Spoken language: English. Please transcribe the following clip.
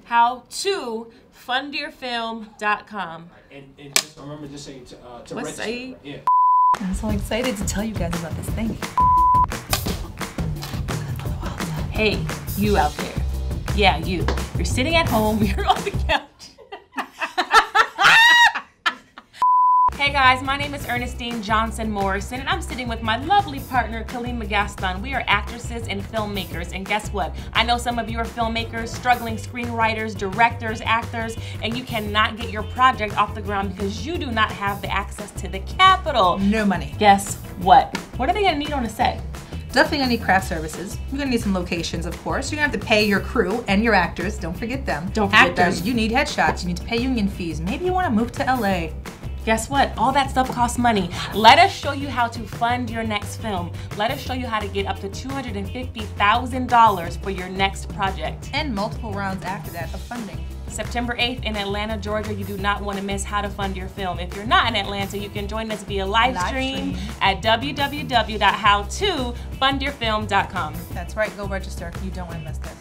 howtofundyourfilm.com. And just remember to say to What's register. Yeah. I'm so excited to tell you guys about this thing. Hey, you out there. Yeah, you. You're sitting at home, you're on the couch. Hey guys, my name is Ernestine Johnson Morrison, and I'm sitting with my lovely partner, Khalimah Gaston. We are actresses and filmmakers, and guess what? I know some of you are filmmakers, struggling screenwriters, directors, actors, and you cannot get your project off the ground because you do not have the access to the capital. No money. Guess what? What are they gonna need on a set? Definitely gonna need craft services. You're gonna need some locations, of course. You're gonna have to pay your crew and your actors. Don't forget them. Don't forget actors, them. you need headshots. You need to pay union fees. Maybe you wanna move to LA. Guess what? All that stuff costs money. Let us show you how to fund your next film. Let us show you how to get up to $250,000 for your next project. And multiple rounds after that of funding. September 8th in Atlanta, Georgia. You do not want to miss How to Fund Your Film. If you're not in Atlanta, you can join us via live stream at www.howtofundyourfilm.com. That's right, go register. You don't want to miss this.